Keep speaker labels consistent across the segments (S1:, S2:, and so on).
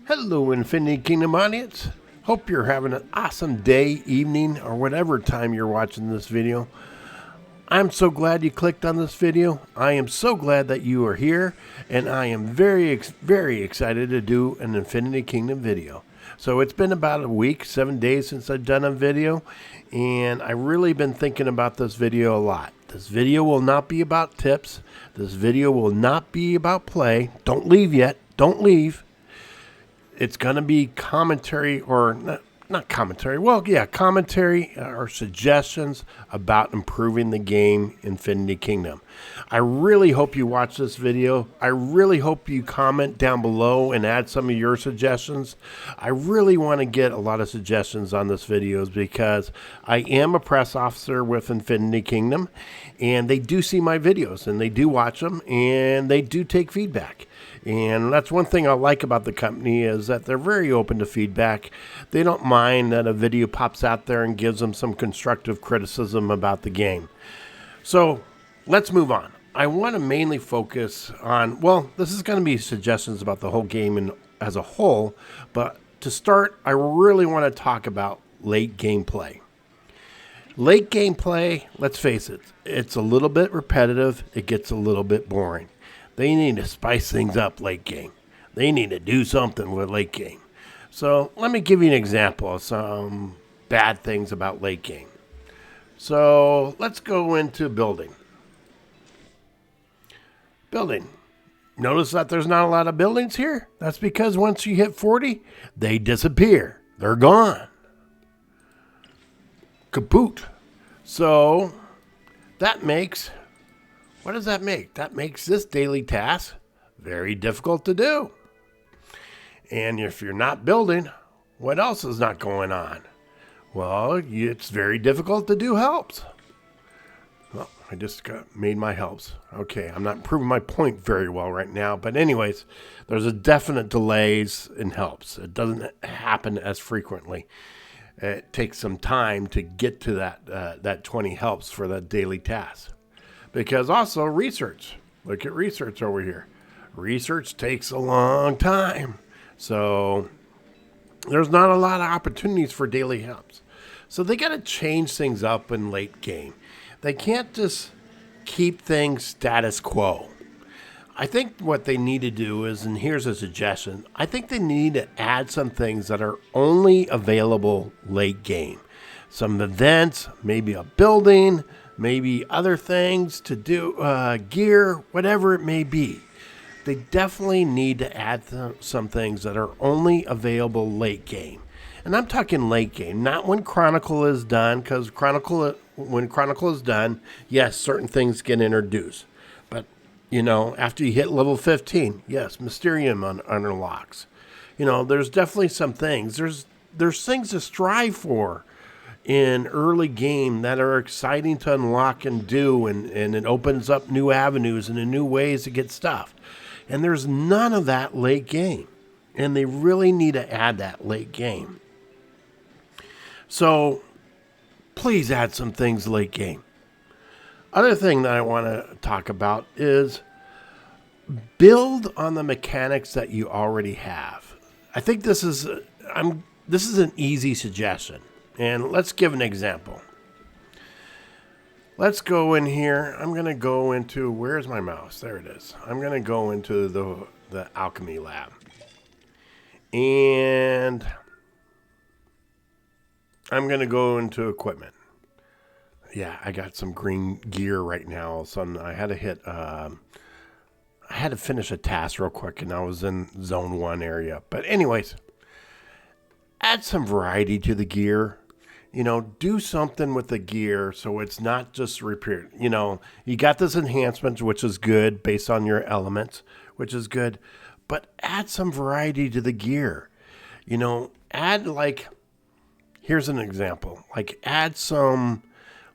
S1: Hello, Infinity Kingdom audience. Hope you're having an awesome day, evening, or whatever time you're watching this video. I'm so glad you clicked on this video. I am so glad that you are here, and I am very excited to do an Infinity Kingdom video. So it's been about a week, 7 days since I've done a video, and I've really been thinking about this video a lot. This video will not be about tips. This video will not be about play. Don't leave yet. Don't leave. It's going to be commentary or not commentary. Well, yeah, commentary or suggestions about improving the game Infinity Kingdom. I really hope you watch this video. I really hope you comment down below and add some of your suggestions. I really want to get a lot of suggestions on this videos because I am a press officer with Infinity Kingdom, and they do see my videos and they do watch them and they do take feedback. And that's one thing I like about the company is that they're very open to feedback. They don't mind that a video pops out there and gives them some constructive criticism about the game. So let's move on. I want to mainly focus on, well, this is going to be suggestions about the whole game as a whole. But to start, I really want to talk about late game play. Late game play, let's face it, it's a little bit repetitive. It gets a little bit boring. They need to spice things up late game. They need to do something with late game. So let me give you an example of some bad things about late game. So let's go into building. Building. Notice that there's not a lot of buildings here? That's because once you hit 40, they disappear. They're gone. Kaput. So that makes... What does that make? That makes this daily task very difficult to do. And if you're not building, what else is not going on? Well, it's very difficult to do helps. Well, I just made my helps. Okay, I'm not proving my point very well right now. But anyways, there's a definite delays in helps. It doesn't happen as frequently. It takes some time to get to that 20 helps for that daily task. Because also research. Look at research over here. Research takes a long time. So there's not a lot of opportunities for daily helps. So they got to change things up in late game. They can't just keep things status quo. I think what they need to do is, and here's a suggestion, I think they need to add some things that are only available late game. Some events, maybe a building, maybe other things to do, gear, whatever it may be. They definitely need to add some things that are only available late game. And I'm talking late game, not when Chronicle is done, because when Chronicle is done, yes, certain things get introduced. But, after you hit level 15, yes, Mysterium unlocks. There's definitely some things. There's things to strive for in early game that are exciting to unlock and do, and it opens up new avenues and new ways to get stuff. And there's none of that late game. And they really need to add that late game. So please add some things late game. Other thing that I want to talk about is build on the mechanics that you already have. I think this is an easy suggestion. And let's give an example. Let's go in here. I'm going to go into, where's my mouse? There it is. I'm going to go into the alchemy lab. And I'm going to go into equipment. Yeah, I got some green gear right now. All of a sudden, I had to finish a task real quick, and I was in zone 1 area. But anyways, add some variety to the gear. Do something with the gear so it's not just repeated. You got this enhancement, which is good based on your elements, which is good. But add some variety to the gear. Add here's an example. Add some,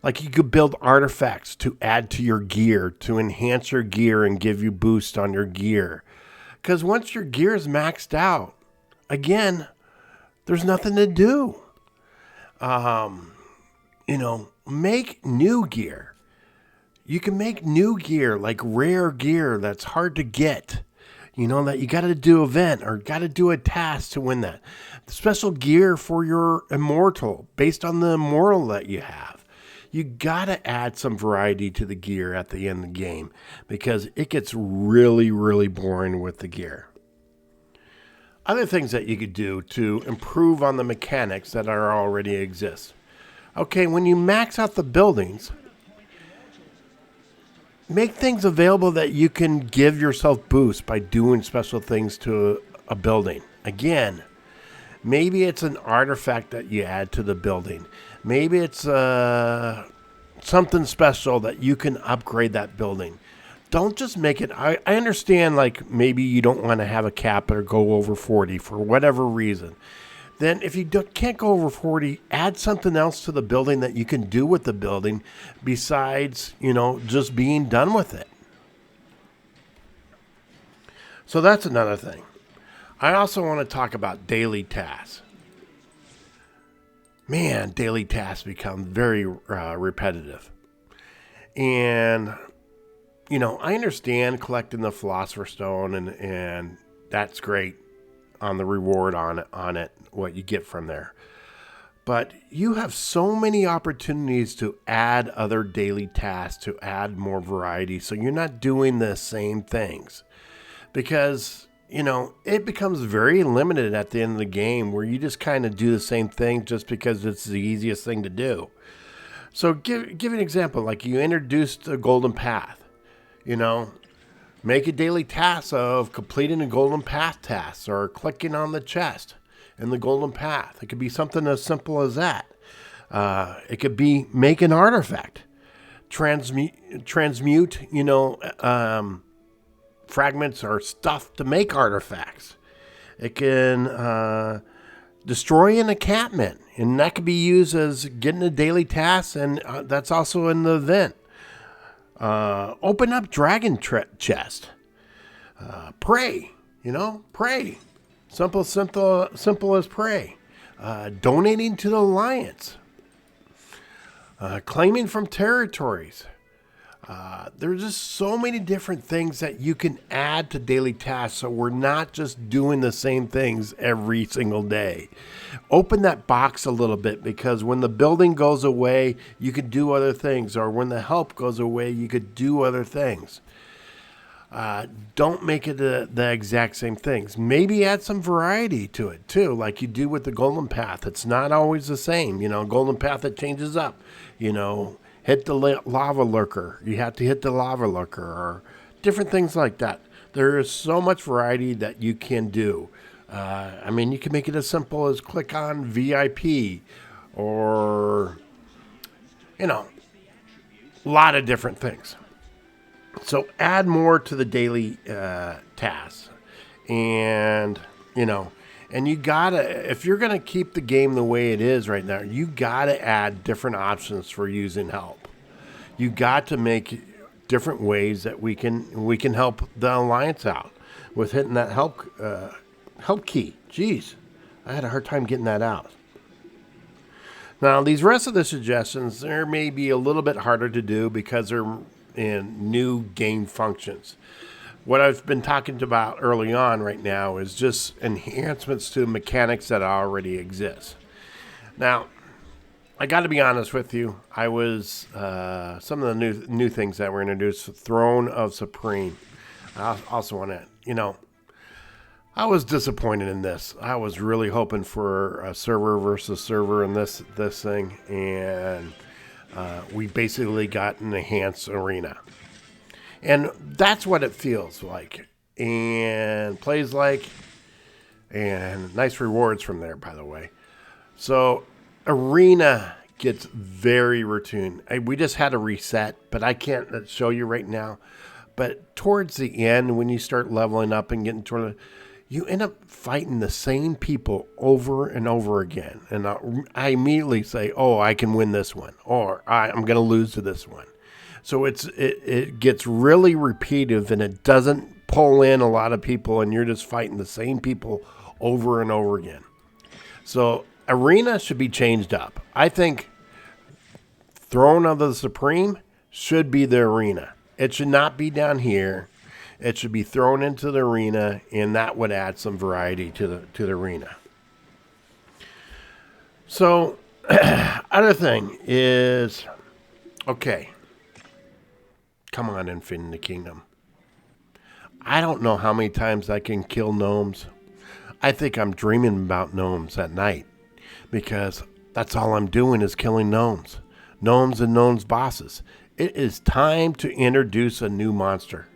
S1: you could build artifacts to add to your gear, to enhance your gear and give you boost on your gear. Because once your gear is maxed out, again, there's nothing to do. Make new gear. You can make new gear, like rare gear that's hard to get. that you got to do an event or got to do a task to win that. Special gear for your immortal based on the immortal that you have. You got to add some variety to the gear at the end of the game because it gets really, really boring with the gear. Other things that you could do to improve on the mechanics that are already exist. Okay, when you max out the buildings, make things available that you can give yourself boosts by doing special things to a building. Again, maybe it's an artifact that you add to the building. Maybe it's something special that you can upgrade that building. Don't just make it. I understand, like, maybe you don't want to have a cap or go over 40 for whatever reason. Then if you can't go over 40, add something else to the building that you can do with the building besides, just being done with it. So that's another thing. I also want to talk about daily tasks. Man, daily tasks become very repetitive. And, I understand collecting the Philosopher's Stone and that's great on the reward on it, what you get from there. But you have so many opportunities to add other daily tasks, to add more variety, so you're not doing the same things. Because, it becomes very limited at the end of the game where you just kind of do the same thing just because it's the easiest thing to do. So give an example, like you introduced a golden path, make a daily task of completing a golden path task or clicking on the chest in the golden path. It could be something as simple as that. It could be make an artifact, transmute, fragments or stuff to make artifacts. It can destroy an encampment, and that could be used as getting a daily task, and that's also in the event. Open up dragon chest. Pray, pray. Simple as pray. Donating to the alliance. Claiming from territories. There's just so many different things that you can add to daily tasks, so we're not just doing the same things every single day. Open that box a little bit, because when the building goes away, you could do other things, or when the help goes away, you could do other things. Don't make it the exact same things. Maybe add some variety to it too, like you do with the golden path. It's not always the same, golden path that changes up, hit the lava lurker. You have to hit the lava lurker, or different things like that. There is so much variety that you can do. You can make it as simple as click on VIP, or, a lot of different things. So add more to the daily tasks. And, and you gotta, if you're going to keep the game the way it is right now, you gotta add different options for using help. You got to make different ways that we can help the alliance out with hitting that help key. Jeez, I had a hard time getting that out. Now, these rest of the suggestions, they may be a little bit harder to do because they're in new game functions. What I've been talking about early on right now is just enhancements to mechanics that already exist. Now, I got to be honest with you. I was some of the new things that were introduced. Throne of Supreme. I also want to, I was disappointed in this. I was really hoping for a server versus server in this thing, and we basically got an enhanced arena. And that's what it feels like and plays like, and nice rewards from there, by the way. So arena gets very routine. We just had a reset, but I can't show you right now. But towards the end, when you start leveling up and getting toward you end up fighting the same people over and over again. And I immediately say, oh, I can win this one, or I'm going to lose to this one. So it gets really repetitive, and it doesn't pull in a lot of people, and you're just fighting the same people over and over again. So arena should be changed up. I think Throne of the Supreme should be the arena. It should not be down here. It should be thrown into the arena, and that would add some variety to the arena. So, other thing is, okay, come on, Infinity Kingdom. I don't know how many times I can kill gnomes. I think I'm dreaming about gnomes at night because that's all I'm doing is killing gnomes. Gnomes and gnomes bosses. It is time to introduce a new monster.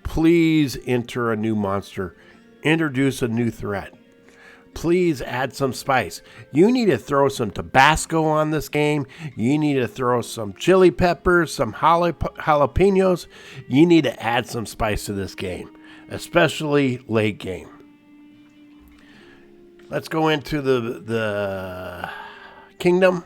S1: Please enter a new monster. Introduce a new threat. Please add some spice. You need to throw some Tabasco on this game. You need to throw some chili peppers, some jalapenos. You need to add some spice to this game, especially late game. Let's go into the kingdom.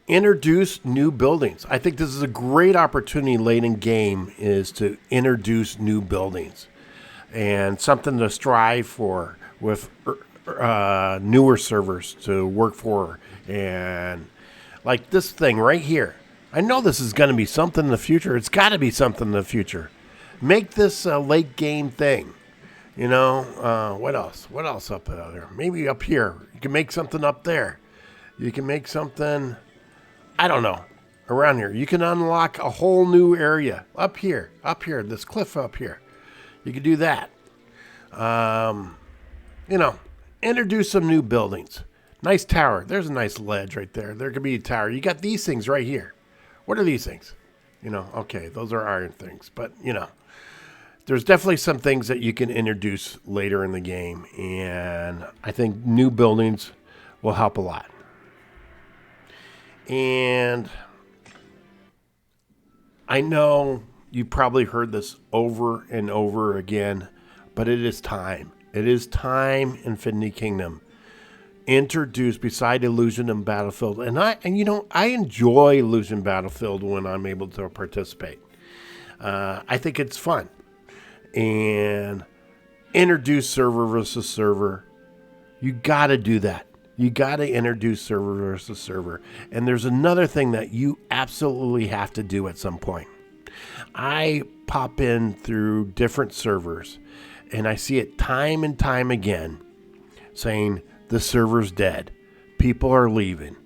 S1: Introduce new buildings. I think this is a great opportunity late in game is to introduce new buildings and something to strive for with newer servers to work for. And like this thing right here. I know this is going to be something in the future. It's got to be something in the future. Make this a late game thing. You know, what else? What else up there? Maybe up here. You can make something up there. You can make something, I don't know, around here. You can unlock a whole new area up here, this cliff up here. You could do that. You know, introduce some new buildings. Nice tower. There's a nice ledge right there. There could be a tower. You got these things right here. What are these things? You know, okay, those are iron things. But, you know, there's definitely some things that you can introduce later in the game. And I think new buildings will help a lot. And I know you probably heard this over and over again, but it is time. It is time, Infinity Kingdom. Introduce beside Illusion and Battlefield. And I enjoy Illusion Battlefield when I'm able to participate. I think it's fun. And introduce server versus server. You got to do that. You got to introduce server versus server. And there's another thing that you absolutely have to do at some point. I pop in through different servers and I see it time and time again saying the server's dead. People are leaving.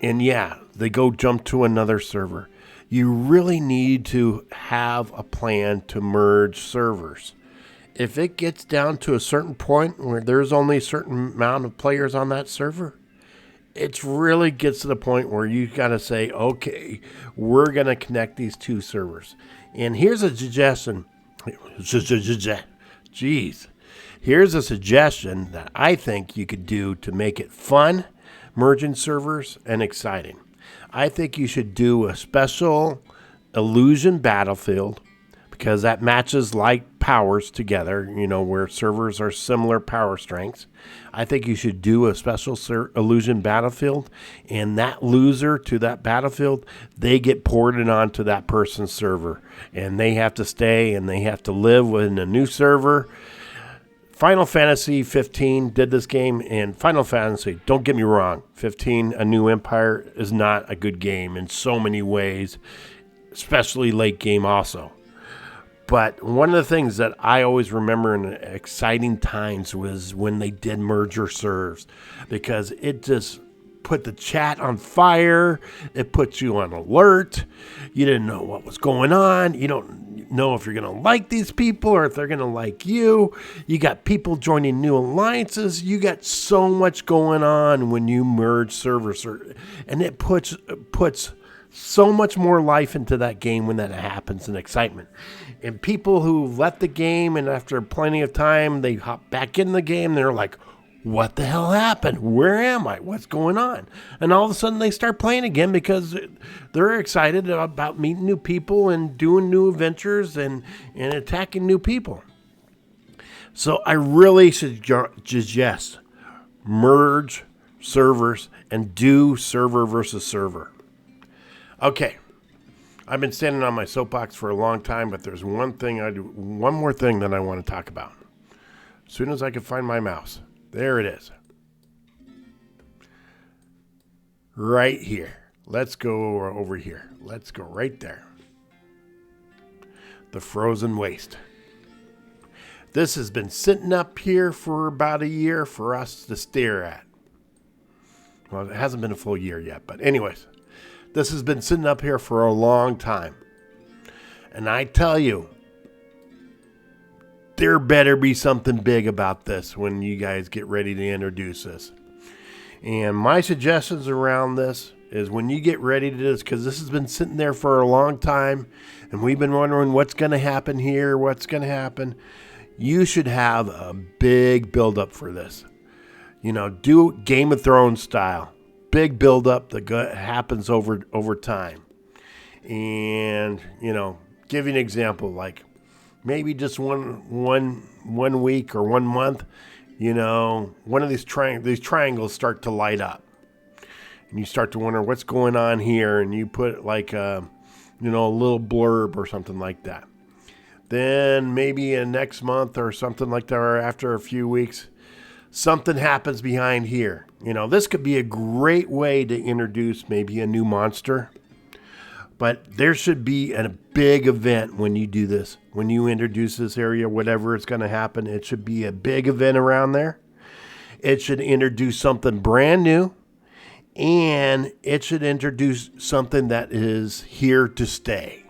S1: And yeah, they go jump to another server. You really need to have a plan to merge servers. If it gets down to a certain point where there's only a certain amount of players on that server, it really gets to the point where you got to say, okay, we're going to connect these two servers. And here's a suggestion. Jeez. Here's a suggestion that I think you could do to make it fun, merging servers, and exciting. I think you should do a special Illusion Battlefield because that matches like powers together, you know, where servers are similar power strengths. I think you should do a special Illusion Battlefield, and that loser to that battlefield, they get ported onto that person's server, and they have to stay and they have to live in a new server. Final Fantasy 15 did this game, and Final Fantasy, don't get me wrong, 15, A New Empire is not a good game in so many ways, especially late game also. But one of the things that I always remember in exciting times was when they did merger serves, because it just put the chat on fire. It puts you on alert. You didn't know what was going on. You don't know if you're going to like these people or if they're going to like you. You got people joining new alliances. You got so much going on when you merge servers, and it puts so much more life into that game when that happens, and excitement. And people who left the game and after plenty of time, they hop back in the game. They're like, what the hell happened? Where am I? What's going on? And all of a sudden they start playing again because they're excited about meeting new people and doing new adventures and attacking new people. So I really suggest merge servers and do server versus server. Okay. I've been standing on my soapbox for a long time, but there's one more thing that I want to talk about. As soon as I can find my mouse. There it is. Right here. Let's go over here. Let's go right there. the Frozen Waste. This has been sitting up here for about a year for us to stare at. Well, it hasn't been a full year yet, but anyways, this has been sitting up here for a long time. And I tell you, there better be something big about this when you guys get ready to introduce this. And my suggestions around this is when you get ready to do this, because this has been sitting there for a long time, and we've been wondering what's going to happen here, what's going to happen. You should have a big build-up for this. Do Game of Thrones style. Big build-up that happens over time. And, give you an example, like maybe just one week or 1 month, one of these triangles start to light up. And you start to wonder what's going on here, and you put like a little blurb or something like that. Then maybe in next month or something like that, or after a few weeks, something happens behind here. This could be a great way to introduce maybe a new monster. But there should be a big event when you do this. When you introduce this area, whatever is going to happen, it should be a big event around there. It should introduce something brand new. And it should introduce something that is here to stay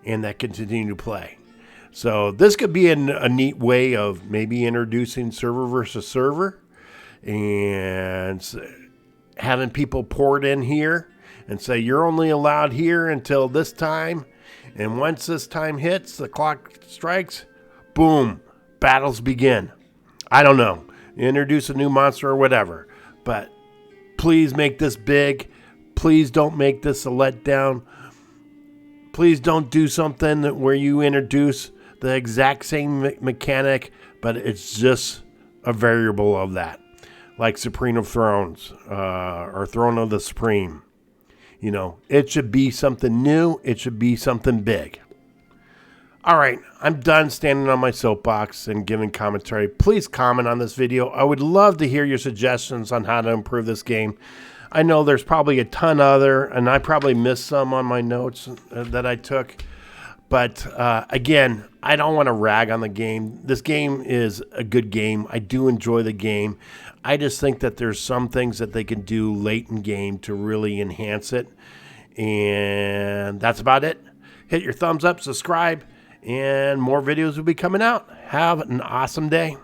S1: and that continue to play. So this could be a neat way of maybe introducing server versus server and having people poured in here and say you're only allowed here until this time. And once this time hits, the clock strikes, boom, battles begin. I don't know. Introduce a new monster or whatever. But please make this big. Please don't make this a letdown. Please don't do something where you introduce the exact same mechanic, but it's just a variable of that. Like Supreme of Thrones or Throne of the Supreme. It should be something new. It should be something big. All right, I'm done standing on my soapbox and giving commentary. Please comment on this video. I would love to hear your suggestions on how to improve this game. I know there's probably a ton other, and I probably missed some on my notes that I took. But again, I don't want to rag on the game. This game is a good game. I do enjoy the game. I just think that there's some things that they can do late in game to really enhance it. And that's about it. Hit your thumbs up, subscribe, and more videos will be coming out. Have an awesome day.